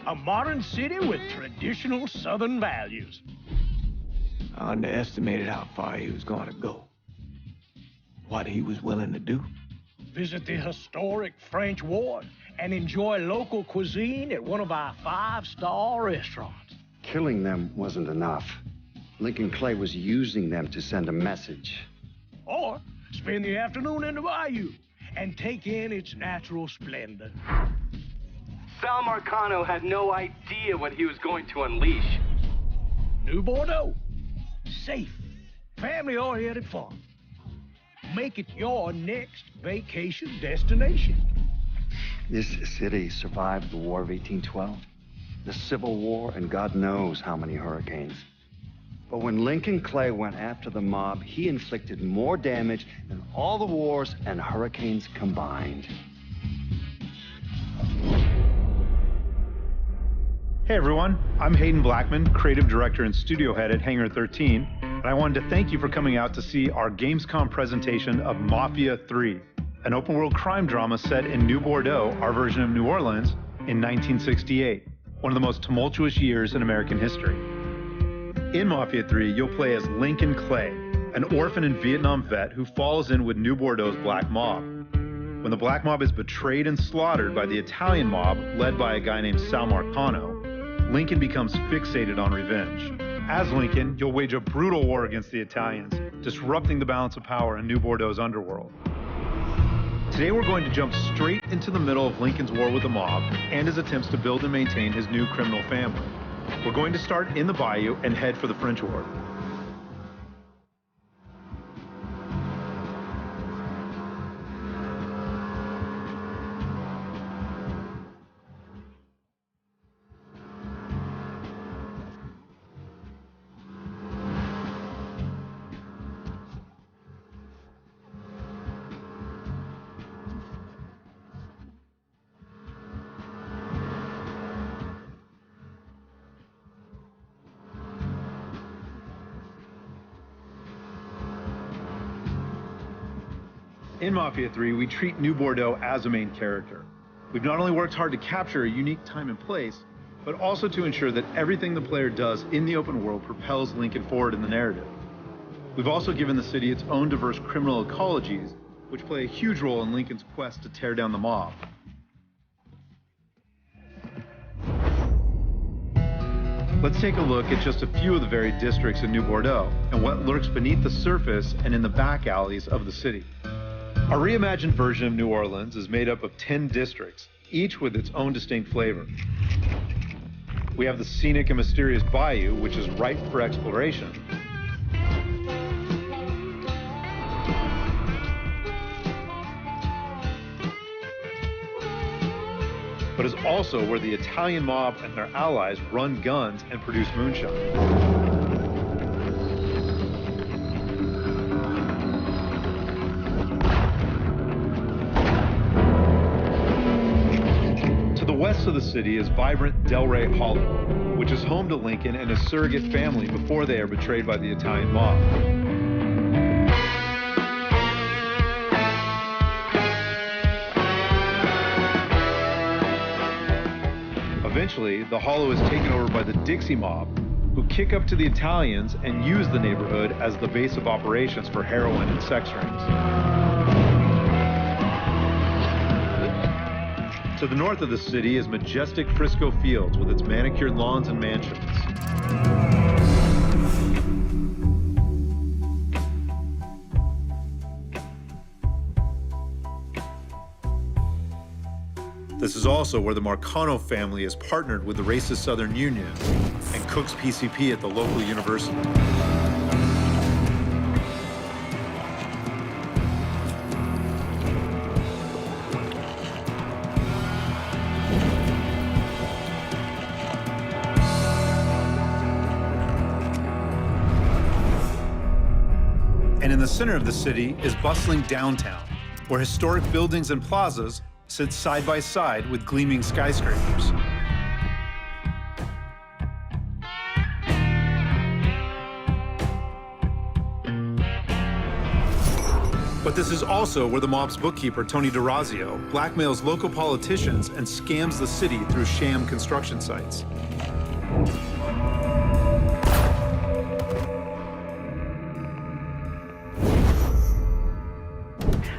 A modern city with traditional Southern values. I underestimated how far he was going to go. What he was willing to do. Visit the historic French Ward and enjoy local cuisine at one of our 5-star restaurants. Killing them wasn't enough. Lincoln Clay was using them to send a message. Or spend the afternoon in the bayou and take in its natural splendor. Sal Marcano had no idea what he was going to unleash. New Bordeaux. Safe, family-oriented fun. Make it your next vacation destination. This city survived the War of 1812, the Civil War, and God knows how many hurricanes. But when Lincoln Clay went after the mob, he inflicted more damage than all the wars and hurricanes combined. Hey everyone, I'm Hayden Blackman, creative director and studio head at Hangar 13, and I wanted to thank you for coming out to see our Gamescom presentation of Mafia 3, an open world crime drama set in New Bordeaux, our version of New Orleans, in 1968, one of the most tumultuous years in American history. In Mafia 3, you'll play as Lincoln Clay, an orphan and Vietnam vet who falls in with New Bordeaux's black mob. When the black mob is betrayed and slaughtered by the Italian mob, led by a guy named Sal Marcano, Lincoln becomes fixated on revenge. As Lincoln, you'll wage a brutal war against the Italians, disrupting the balance of power in New Bordeaux's underworld. Today we're going to jump straight into the middle of Lincoln's war with the mob and his attempts to build and maintain his new criminal family. We're going to start in the bayou and head for the French Ward. In Mafia 3, we treat New Bordeaux as a main character. We've not only worked hard to capture a unique time and place, but also to ensure that everything the player does in the open world propels Lincoln forward in the narrative. We've also given the city its own diverse criminal ecologies, which play a huge role in Lincoln's quest to tear down the mob. Let's take a look at just a few of the varied districts in New Bordeaux and what lurks beneath the surface and in the back alleys of the city. Our reimagined version of New Orleans is made up of 10 districts, each with its own distinct flavor. We have the scenic and mysterious bayou, which is ripe for exploration. But is also where the Italian mob and their allies run guns and produce moonshine. West of the city is vibrant Delray Hollow, which is home to Lincoln and his surrogate family before they are betrayed by the Italian mob. Eventually, the Hollow is taken over by the Dixie mob, who kick up to the Italians and use the neighborhood as the base of operations for heroin and sex rings. To the north of the city is majestic Frisco Fields with its manicured lawns and mansions. This is also where the Marcano family is partnered with the racist Southern Union and cooks PCP at the local university. And in the center of the city is bustling downtown, where historic buildings and plazas sit side by side with gleaming skyscrapers. But this is also where the mob's bookkeeper, Tony DeRazio, blackmails local politicians and scams the city through sham construction sites.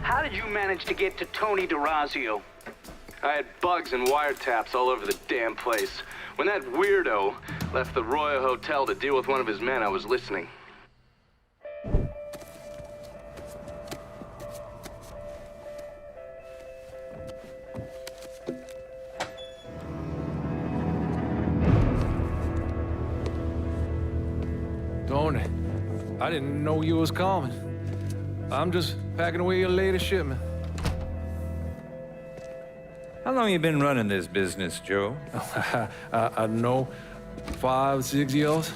How did you manage to get to Tony DeRazio? I had bugs and wiretaps all over the damn place. When that weirdo left the Royal Hotel to deal with one of his men, I was listening. Tony, I didn't know you was coming. I'm just packing away your latest shipment. How long you been running this business, Joe? I know 5, 6 years.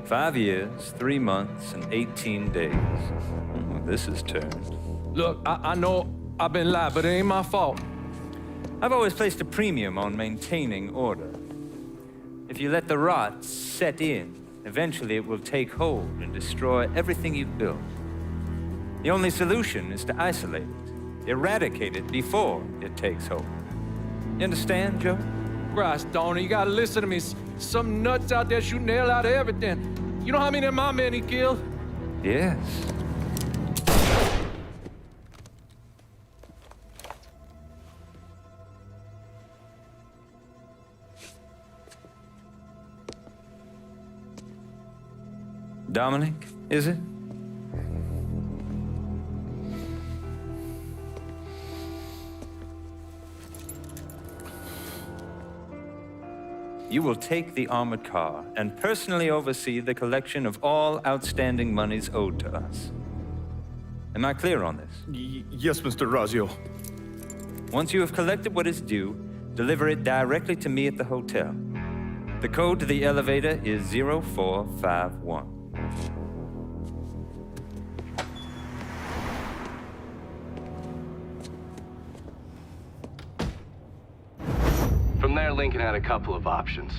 5 years, 3 months, and 18 days. Well, this is turned. Look, I know I've been lied, but it ain't my fault. I've always placed a premium on maintaining order. If you let the rot set in, eventually it will take hold and destroy everything you've built. The only solution is to isolate it, eradicate it before it takes hold. You understand, Joe? Christ, Tony, you gotta listen to me. Some nuts out there shooting the hell out of everything. You know how many of my men he killed? Yes. Dominic, is it? You will take the armored car and personally oversee the collection of all outstanding monies owed to us. Am I clear on this? Yes, Mr. Razio. Once you have collected what is due, deliver it directly to me at the hotel. The code to the elevator is 0451. From there, Lincoln had a couple of options.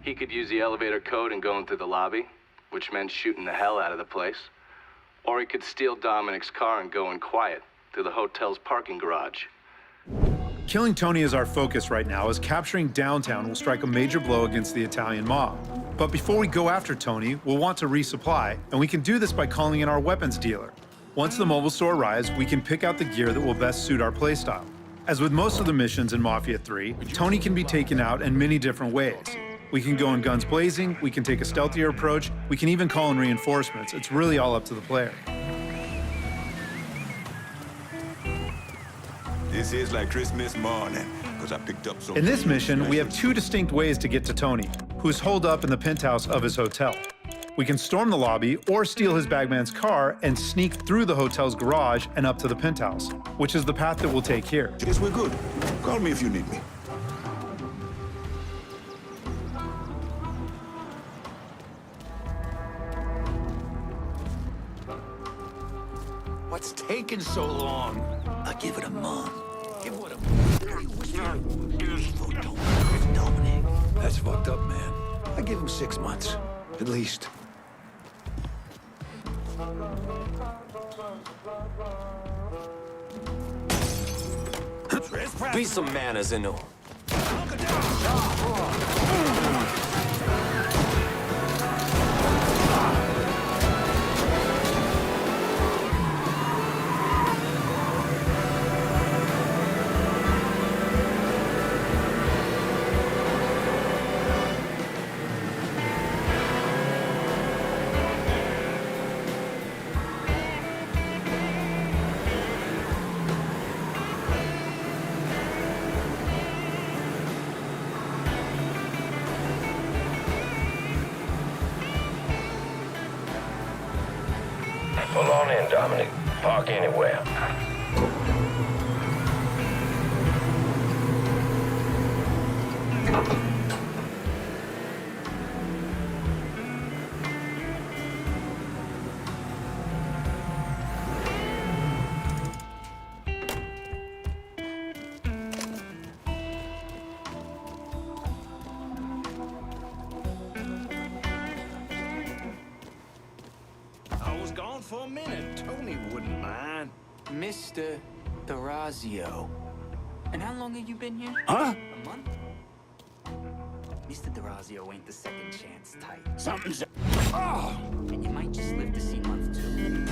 He could use the elevator code and go in through the lobby, which meant shooting the hell out of the place. Or he could steal Dominic's car and go in quiet through the hotel's parking garage. Killing Tony is our focus right now, as capturing downtown will strike a major blow against the Italian mob. But before we go after Tony, we'll want to resupply, and we can do this by calling in our weapons dealer. Once the mobile store arrives, we can pick out the gear that will best suit our playstyle. As with most of the missions in Mafia 3, Tony can be taken out in many different ways. We can go in guns blazing, we can take a stealthier approach, we can even call in reinforcements. It's really all up to the player. This is like Christmas morning, because I picked up some... In this mission, we have 2 distinct ways to get to Tony, who is holed up in the penthouse of his hotel. We can storm the lobby or steal his bagman's car and sneak through the hotel's garage and up to the penthouse, which is the path that we'll take here. Yes, we're good. Call me if you need me. What's taking so long? I give it a month. Give what a... Dominic. That's fucked up, man. I give him 6 months, at least. Be some manners in all. Pull on in, Dominic. Park anywhere. I was gone for a minute. Tony wouldn't mind. Mr. D'Orazio. And how long have you been here? Huh? A month? Mr. D'Orazio ain't the second chance type. Something's... Oh! And you might just live to see month 2.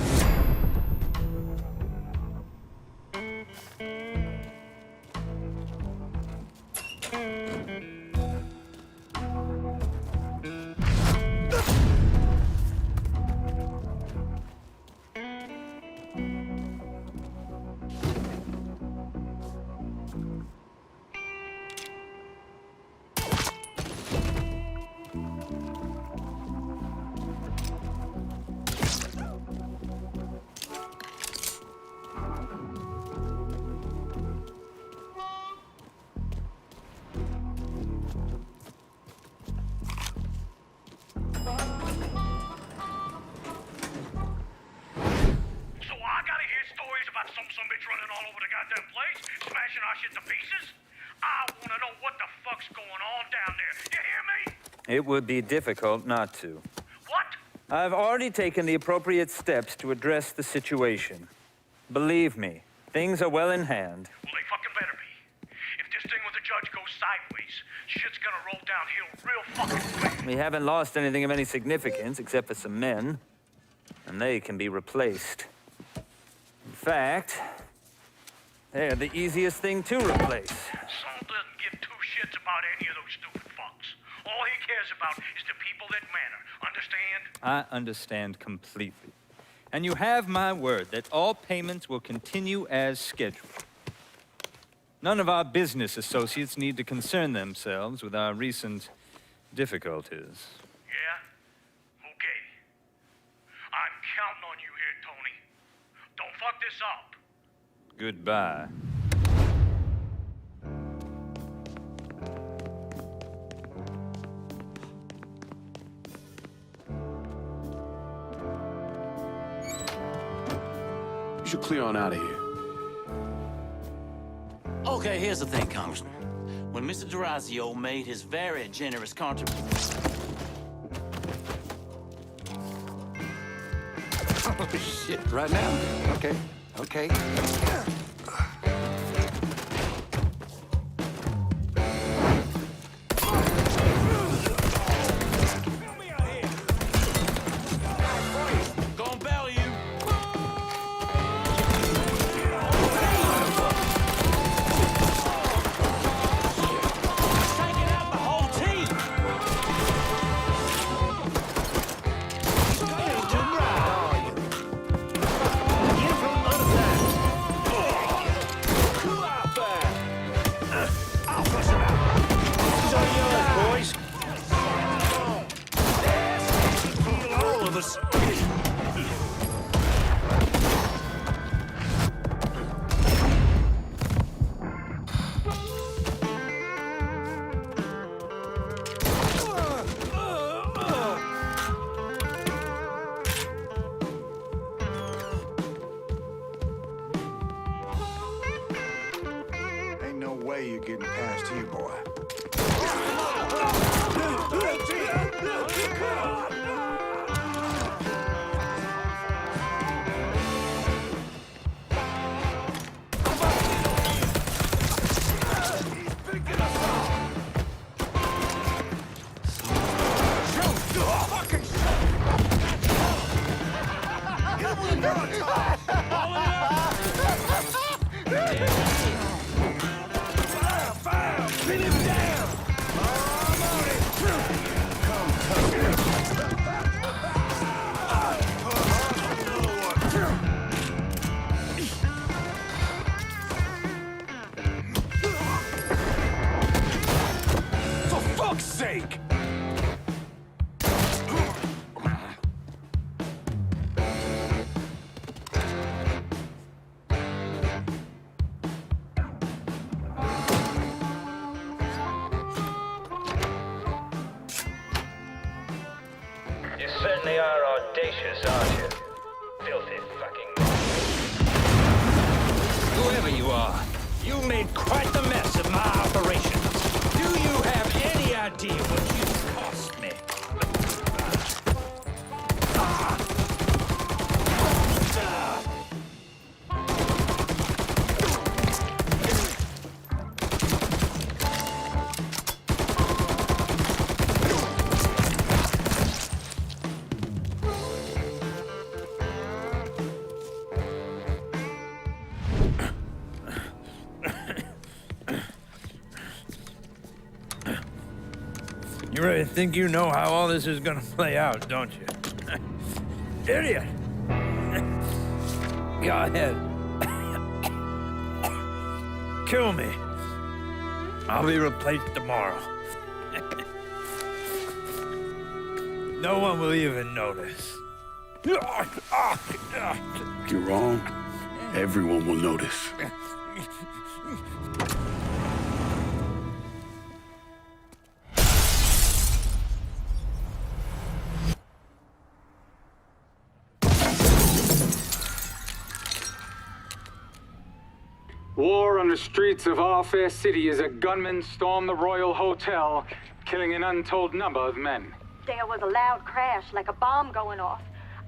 Some bitch running all over the goddamn place, smashing our shit to pieces. I want to know what the fuck's going on down there. You hear me? It would be difficult not to. What? I've already taken the appropriate steps to address the situation. Believe me, things are well in hand. Well, they fucking better be. If this thing with the judge goes sideways, shit's gonna roll downhill real fucking quick. We haven't lost anything of any significance except for some men, and they can be replaced. In fact, they're the easiest thing to replace. Saul doesn't give two shits about any of those stupid fucks. All he cares about is the people that matter. Understand? I understand completely. And you have my word that all payments will continue as scheduled. None of our business associates need to concern themselves with our recent difficulties. Yeah? Okay. I'm counting on you here, Tony. Don't fuck this up. Goodbye. You should clear on out of here. Okay, here's the thing, Congressman. When Mr. D'Orazio made his very generous contribution... Oh, shit. Right now? Okay. Okay. Gonna bail you. Taking out the whole team. Ain't no way you're getting past here, boy. For fuck's sake! You certainly are audacious, aren't you? Filthy fucking... Whoever you are, you made quite the mess of my operation. Do you have any idea what you cost me? You really think you know how all this is gonna play out, don't you? Idiot! Go ahead. Kill me. I'll be replaced tomorrow. No one will even notice. You're wrong. Everyone will notice. War on the streets of our fair city as a gunman stormed the Royal Hotel, killing an untold number of men. There was a loud crash, like a bomb going off.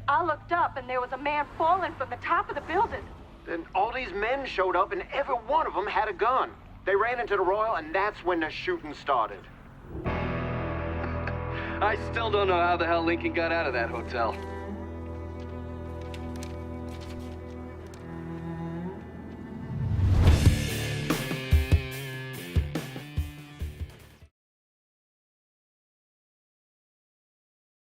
I looked up and there was a man falling from the top of the building. Then all these men showed up and every one of them had a gun. They ran into the Royal and that's when the shooting started. I still don't know how the hell Lincoln got out of that hotel.